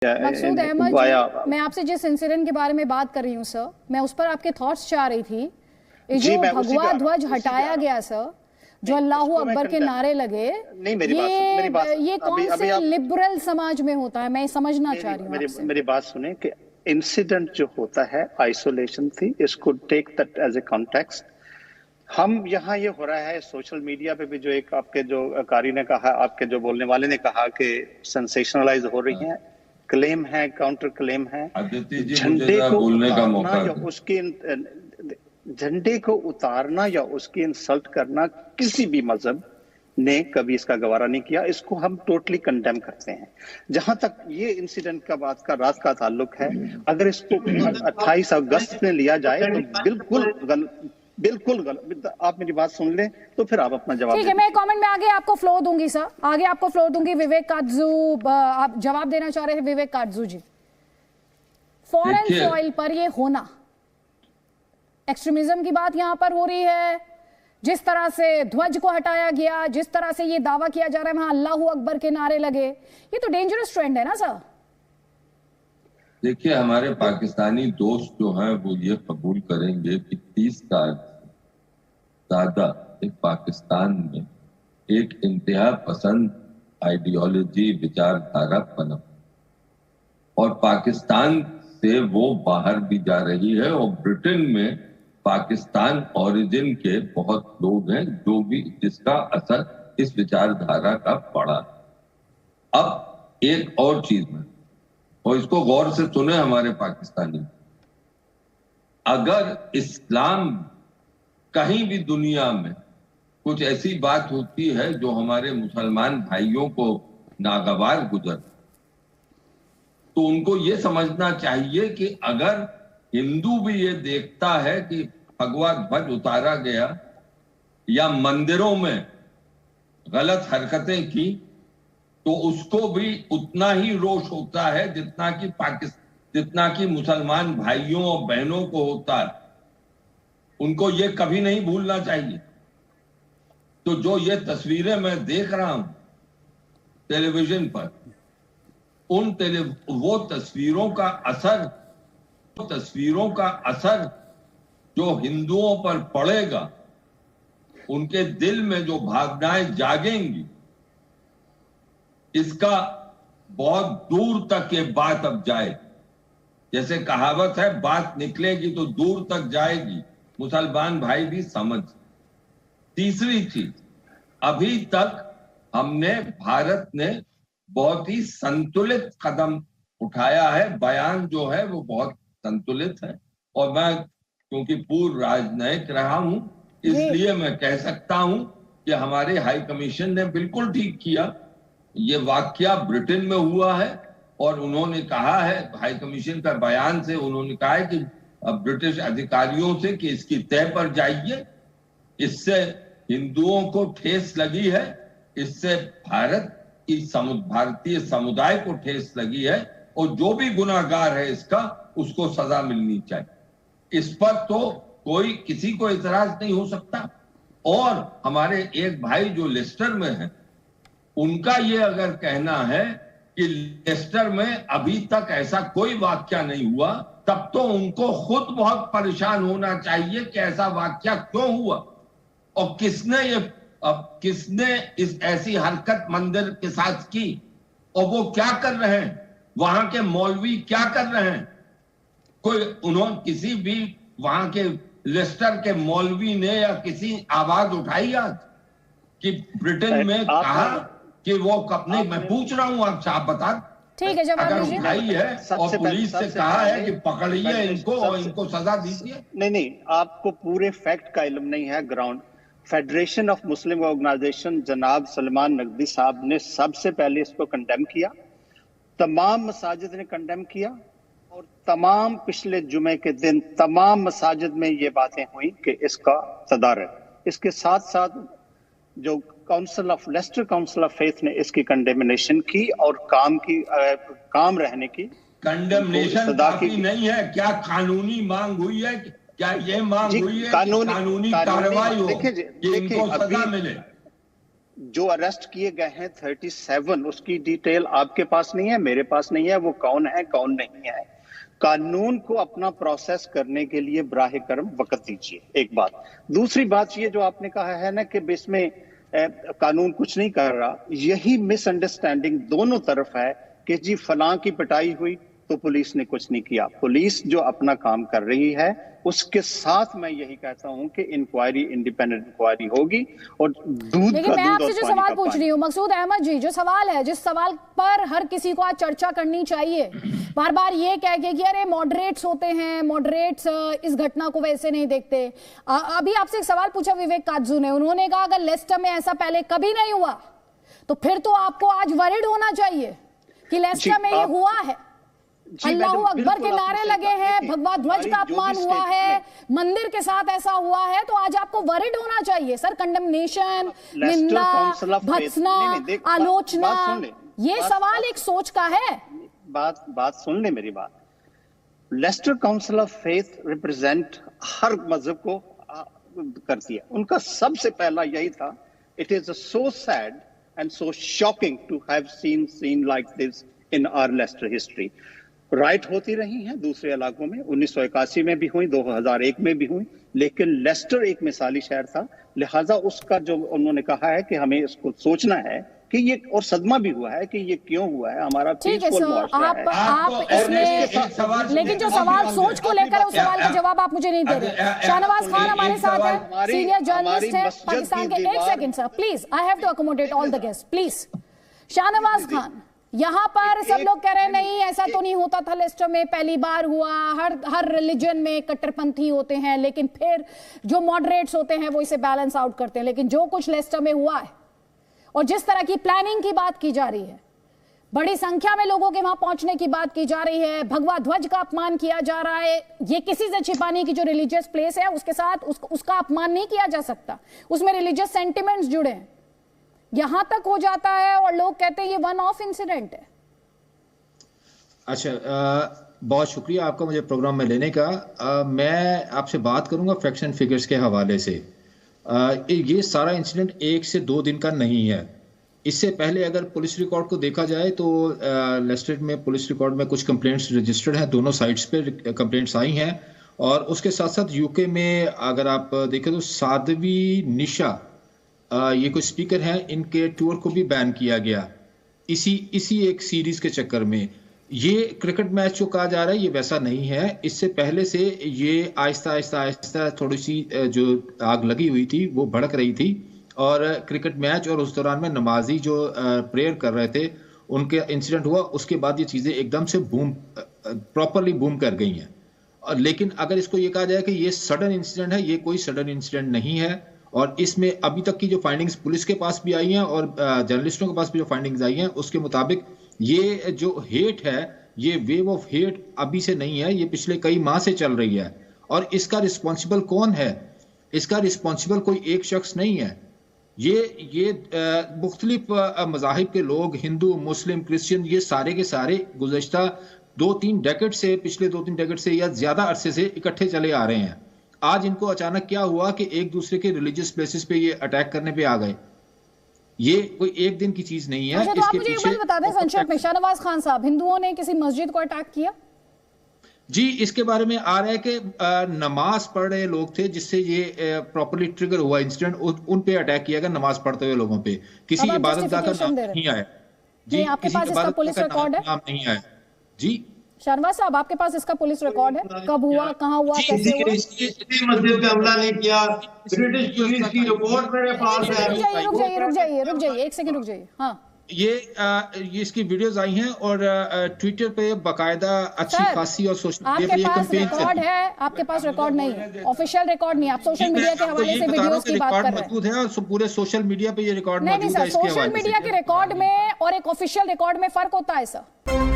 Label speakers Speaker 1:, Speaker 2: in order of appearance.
Speaker 1: मकसूद अहमद जी, मैं आपसे जिस इंसिडेंट के बारे में बात कर रही हूँ सर, मैं उस पर आपके थॉट्स चाह रही थी। जो भगवा ध्वज हटाया गया सर, जो अल्लाहू अकबर के नारे लगे, ये कौन से लिबरल समाज में होता है? मैं समझना चाह रही हूँ।
Speaker 2: मेरी बात सुने कि इंसिडेंट जो होता है आइसोलेशन थी, इसको take that as a context. हम यहाँ ये हो रहा है सोशल मीडिया पे भी, जो एक आपके जो कारी ने कहा, आपके जो बोलने वाले ने कहा कि सेंसेशनलाइज हो रही है, क्लेम है, काउंटर क्लेम है। झंडे को उतारना या उसकी झंडे को उतारना या उसकी इंसल्ट करना किसी भी मजहब ने कभी इसका गवारा नहीं किया। इसको हम टोटली कंडेम करते हैं। जहां तक ये इंसिडेंट का बात का रात का ताल्लुक है, अगर इसको 28 अगस्त में लिया जाए तो बिल्कुल गलत। आप मेरी बात सुन लें तो फिर आप अपना जवाब।
Speaker 1: ठीक है, मैं कमेंट में आगे आपको फ्लोर दूंगी सर, आगे आपको फ्लोर दूंगी। विवेक काटजू, आप जवाब देना चाह रहे थे विवेक काटजू जी। फॉरेन सॉइल पर ये होना, एक्सट्रीमिज्म की बात यहां पर हो रही है। जिस तरह से ध्वज को हटाया गया, जिस तरह से ये दावा किया जा रहा है वहां अल्लाहू अकबर के नारे लगे, ये तो डेंजरस ट्रेंड है ना सर।
Speaker 3: देखिए, हमारे पाकिस्तानी दोस्त जो हैं वो ये कबूल करेंगे कि 30 साल ज्यादा एक पाकिस्तान में एक इंतहा पसंद आइडियोलॉजी, विचारधारा पनप, और पाकिस्तान से वो बाहर भी जा रही है। और ब्रिटेन में पाकिस्तान ओरिजिन के बहुत लोग हैं जो भी, जिसका असर इस विचारधारा का पड़ा। अब एक और चीज में, और इसको गौर से सुने हमारे पाकिस्तानी, अगर इस्लाम कहीं भी दुनिया में कुछ ऐसी बात होती है जो हमारे मुसलमान भाइयों को नागवार गुजर, तो उनको ये समझना चाहिए कि अगर हिंदू भी ये देखता है कि भगवा ध्वज उतारा गया या मंदिरों में गलत हरकतें की, तो उसको भी उतना ही रोष होता है जितना कि मुसलमान भाइयों और बहनों को होता है। उनको ये कभी नहीं भूलना चाहिए। तो जो ये तस्वीरें मैं देख रहा हूं टेलीविजन पर, वो तस्वीरों का असर जो हिंदुओं पर पड़ेगा, उनके दिल में जो भावनाएं जागेंगी, इसका बहुत दूर तक ये बात अब जाए। जैसे कहावत है, बात निकलेगी तो दूर तक जाएगी, मुसलमान भाई भी समझ। तीसरी चीज, अभी तक हमने, भारत ने बहुत ही संतुलित कदम उठाया है। बयान जो है वो बहुत संतुलित है। और मैं क्योंकि पूर्व राजनयिक रहा हूं, इसलिए मैं कह सकता हूं कि हमारे हाई कमीशन ने बिल्कुल ठीक किया। ये वाकया ब्रिटेन में हुआ है और उन्होंने कहा है, हाई कमीशन का बयान से उन्होंने कहा है कि ब्रिटिश अधिकारियों से कि इसकी तय पर जाइए। इससे हिंदुओं को ठेस लगी है, इससे भारतीय समुदाय को ठेस लगी है, और जो भी गुनाहगार है इसका, उसको सजा मिलनी चाहिए। इस पर तो किसी को इतराज नहीं हो सकता। और हमारे एक भाई जो लेस्टर में है, उनका ये अगर कहना है कि लेस्टर में अभी तक ऐसा कोई वाकया नहीं हुआ, तब तो उनको खुद बहुत परेशान होना चाहिए कि ऐसा वाकया क्यों हुआ और किसने इस ऐसी हरकत मंदिर के साथ की, और वो क्या कर रहे हैं, वहां के मौलवी क्या कर रहे हैं। उन्होंने किसी भी वहां के लेस्टर के मौलवी ने या किसी आवाज उठाई आज कि ब्रिटेन में कहा कि वो अपने, मैं पूछ रहा हूं आपसे, आप बता।
Speaker 1: ठीक है, जवाब
Speaker 3: अगर उठाई है और पुलिस से कहा है कि पकड़िए इनको और इनको सजा दीजिए।
Speaker 2: नहीं, आपको पूरे फैक्ट का इल्म नहीं है। Ground federation of Muslim organization जनाब सलमान नकवी साहब ने सबसे पहले इसको कंडेम किया, तमाम मसाजिद ने कंडेम किया, और तमाम पिछले जुमे के दिन तमाम मसाजिद में ये बातें हुई कि इसका तदारक। इसके साथ साथ जो लेस्टर काउंसिल ऑफ फेथ ने इसकी कंडेमिनेशन की और काम रहने की।
Speaker 3: कंडेमनेशन काफी नहीं है, क्या कानूनी मांग हुई है? क्या ये मांग हुई है कानूनी कार्रवाई हो कि इनको सजा मिले?
Speaker 2: जो अरेस्ट किए गए हैं 37, उसकी डिटेल आपके पास नहीं है, मेरे पास नहीं है। वो कौन है कौन नहीं है, कानून को अपना प्रोसेस करने के लिए बराह करम वक्त दीजिए, एक बात। दूसरी बात ये जो आपने कहा है ना कि इसमें कानून कुछ नहीं कर रहा, यही मिसअंडरस्टैंडिंग दोनों तरफ है कि जी फलां की पिटाई हुई तो पुलिस ने कुछ नहीं किया। पुलिस जो अपना काम कर रही है उसके साथ मैं यही कहता हूं कि इंक्वायरी, इंडिपेंडेंट इंक्वायरी होगी और दूध
Speaker 1: लेकिन मैं आपसे जो सवाल पूछ रही हूँ मकसूद अहमद जी, जो सवाल है, जिस सवाल पर हर किसी को आज चर्चा करनी चाहिए, बार बार ये कह के कि अरे मॉडरेट्स होते हैं, मॉडरेट्स इस घटना को वैसे नहीं देखते। अभी आपसे एक सवाल पूछा विवेक काजू ने, उन्होंने कहा अगर लेस्टर में ऐसा पहले कभी नहीं हुआ तो फिर तो आपको आज वरिड होना चाहिए कि लेस्टर में ये हुआ है। अल्लाहू अकबर के नारे लगे हैं, भगवा ध्वज का अपमान हुआ है, मंदिर के साथ ऐसा हुआ है, तो आज आपको वरिड होना चाहिए सर। कंडेमनेशन, निंदा, भत्सना, आलोचना, ये सवाल एक सोच का है।
Speaker 2: बात सुन ले मेरी बात। Leicester council of faith represent हर मजहब को करती है। उनका सबसे पहला यही था, it is so sad and so shocking to have seen like this in our Leicester history. Riot होती रही हैं दूसरे इलाकों में, 1981 में भी हुई, 2001 में भी हुई, लेकिन लेस्टर एक मिसाली शहर था। लिहाजा उसका जो उन्होंने कहा है कि हमें इसको सोचना है कि ये, और सदमा भी हुआ है कि ये क्यों हुआ है। हमारा
Speaker 1: ठीक है सर, आप इसमें, लेकिन जो सवाल सोच को लेकर उस सवाल का जवाब आप मुझे नहीं दे रहे। शाहनवाज खान हमारे साथ है, सीनियर जर्नलिस्ट है पाकिस्तान के। एक second sir please, I have to accommodate all the guest please. Shahnawaz Khan, यहाँ पर सब लोग कह रहे हैं नहीं ऐसा तो नहीं होता था लेस्टर में, पहली बार हुआ। हर रिलीजन में कट्टरपंथी होते हैं, लेकिन फिर जो मॉडरेट्स होते हैं वो इसे बैलेंस आउट करते हैं। लेकिन जो कुछ लेस्टर में हुआ है और जिस तरह की प्लानिंग की बात की जा रही है, बड़ी संख्या में लोगों के वहां पहुंचने की बात की जा रही है, भगवा ध्वज का अपमान किया जा रहा है, ये किसी से छिपाने की जो रिलीजियस प्लेस है उसके साथ उसका अपमान नहीं किया जा सकता, उसमें रिलीजियस सेंटिमेंट्स जुड़े हैं। यहां तक हो जाता है और लोग कहते हैं ये वन ऑफ इंसिडेंट है।
Speaker 4: अच्छा, बहुत शुक्रिया आपका मुझे प्रोग्राम में लेने का। मैं आपसे बात करूंगा फैक्ट्स एंड फिगर्स के हवाले से। ये सारा इंसिडेंट 1 से 2 दिन का नहीं है। इससे पहले अगर पुलिस रिकॉर्ड को देखा जाए तो लेस्टर में पुलिस रिकॉर्ड में कुछ कंप्लेंट्स रजिस्टर्ड हैं, दोनों साइड्स पे कंप्लेंट्स आई हैं। और उसके साथ साथ यूके में अगर आप देखें तो साध्वी निशा, ये कुछ स्पीकर हैं, इनके टूर को भी बैन किया गया इसी एक सीरीज के चक्कर में। ये क्रिकेट मैच जो कहा जा रहा है ये वैसा नहीं है। इससे पहले से ये आहिस्ता थोड़ी सी जो आग लगी हुई थी वो भड़क रही थी, और क्रिकेट मैच और उस दौरान में नमाजी जो प्रेयर कर रहे थे उनके इंसिडेंट हुआ। उसके बाद ये चीजें एकदम से प्रॉपरली बूम कर गई हैं। और लेकिन अगर इसको ये कहा जाए कि ये सडन इंसिडेंट है, ये कोई सडन इंसिडेंट नहीं है। और इसमें अभी तक की जो फाइंडिंग्स पुलिस के पास भी आई हैं और जर्नलिस्टों के पास भी जो फाइंडिंग्स आई हैं उसके मुताबिक ये जो हेट है, ये वेव ऑफ हेट अभी से नहीं है, ये पिछले कई माह से चल रही है। और इसका रिस्पॉन्सिबल कौन है? इसका रिस्पॉन्सिबल कोई एक शख्स नहीं है। ये मुख्तलिफ मज़ाहिब के लोग, हिंदू, मुस्लिम, क्रिश्चियन, ये सारे के सारे गुज़श्ता 2-3 डेकेड से, पिछले 2-3 डेकेड से या ज्यादा अरसे से इकट्ठे चले आ रहे हैं। आज इनको अचानक क्या हुआ कि एक दूसरे के रिलीजियस प्लेसेस पे ये अटैक करने पे आ गए? ये कोई एक दिन की चीज नहीं है।
Speaker 1: अच्छा, तो आप मुझे एक बात बता दें संक्षेप में, शाहनवाज खान साहब, हिंदुओं ने किसी मस्जिद को अटैक किया?
Speaker 4: जी, इसके बारे में आ रहा है कि नमाज पढ़ रहे लोग थे जिससे ये प्रॉपर्ली ट्रिगर हुआ इंसिडेंट, उन पे अटैक किया गया नमाज पढ़ते हुए लोगों पे। किसी इबादतगाह का नाम नहीं आया जी,
Speaker 1: आपके पास इसका पुलिस रिकॉर्ड है?
Speaker 4: नाम नहीं आया जी।
Speaker 1: शाहनवाज साहब, आपके पास इसका पुलिस रिकॉर्ड है? कब हुआ, कहाँ हुआ, कैसे हुआ?
Speaker 5: मस्जिद पे हमला नहीं किया। ब्रिटिश पुलिस की रिपोर्ट मेरे पास है।
Speaker 1: रुक जाइए एक सेकंड रुक जाइए। हाँ,
Speaker 4: ये इसकी वीडियोस आई हैं और ट्विटर पे बाकायदा अच्छी खासी और सोशल मीडिया पे ये कैंपेन
Speaker 1: रिकॉर्ड है। आपके पास रिकॉर्ड नहीं है, ऑफिशियल रिकॉर्ड नहीं, आप सोशल मीडिया के हवाले से वीडियोस की बात कर रहे हैं।
Speaker 4: मौजूद है और पूरे सोशल मीडिया पे ये रिकॉर्ड मौजूद है।
Speaker 1: नहीं सर, सोशल मीडिया के रिकॉर्ड में और एक ऑफिशियल रिकॉर्ड में फर्क होता है सर।